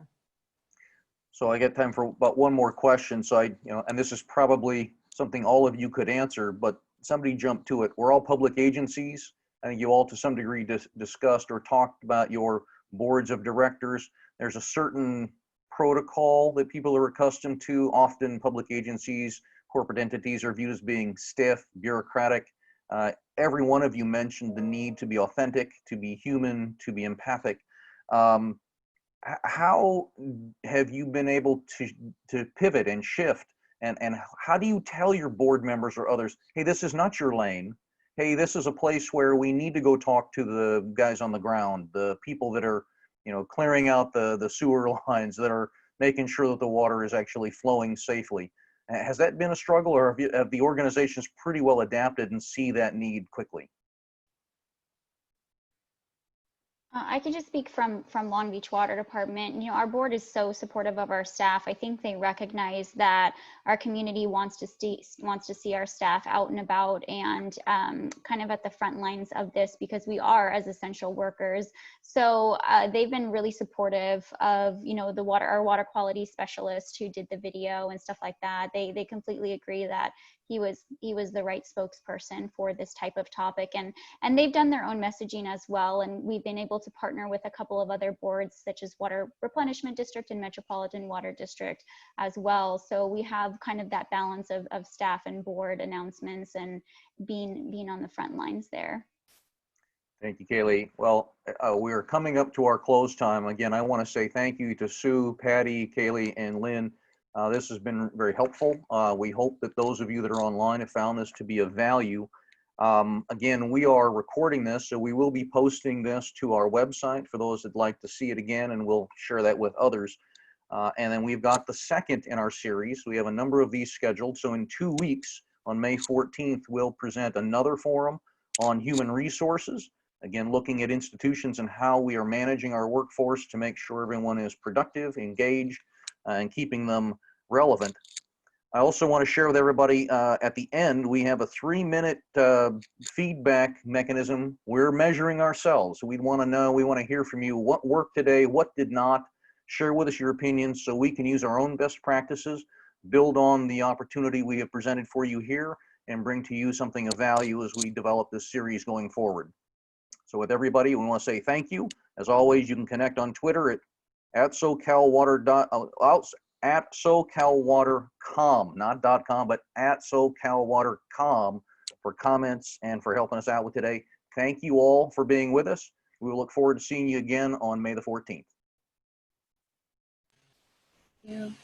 So I get time for about one more question. So and this is probably something all of you could answer, but somebody jumped to it. We're all public agencies. I think you all to some degree discussed or talked about your boards of directors. There's a certain protocol that people are accustomed to. Often public agencies, corporate entities are viewed as being stiff, bureaucratic. Every one of you mentioned the need to be authentic, to be human, to be empathic. How have you been able to pivot and shift? And how do you tell your board members or others, hey, this is not your lane. Hey, this is a place where we need to go talk to the guys on the ground, the people that are, you know, clearing out the sewer lines, that are making sure that the water is actually flowing safely. Has that been a struggle, or have the organizations pretty well adapted and see that need quickly? I can just speak from Long Beach Water Department. You know, our board is so supportive of our staff. I think they recognize that our community wants to see our staff out and about and kind of at the front lines of this, because we are as essential workers. So they've been really supportive of, you know, our water quality specialist who did the video and stuff like that. They completely agree that he was the right spokesperson for this type of topic, and they've done their own messaging as well. And we've been able to partner with a couple of other boards, such as Water Replenishment District and Metropolitan Water District as well. So we have kind of that balance of staff and board announcements and being on the front lines there. Thank you, Kaylee. Well, we're coming up to our close time. Again, I want to say thank you to Sue, Patty, Kaylee, and Lynn. This has been very helpful. We hope that those of you that are online have found this to be of value. Again, we are recording this, so we will be posting this to our website for those that'd like to see it again, and we'll share that with others. And then we've got the second in our series. We have a number of these scheduled. So in 2 weeks, on May 14th, we'll present another forum on human resources. Again, looking at institutions and how we are managing our workforce to make sure everyone is productive, engaged, and keeping them relevant. I also want to share with everybody at the end, we have a 3-minute feedback mechanism. We're measuring ourselves. We want to know, we want to hear from you what worked today, what did not. Share with us your opinions so we can use our own best practices, build on the opportunity we have presented for you here, and bring to you something of value as we develop this series going forward. So with everybody, we want to say thank you. As always, you can connect on Twitter at SoCalWater.com, not .com, but at SoCalWater.com for comments and for helping us out with today. Thank you all for being with us. We will look forward to seeing you again on May the 14th. Thank you.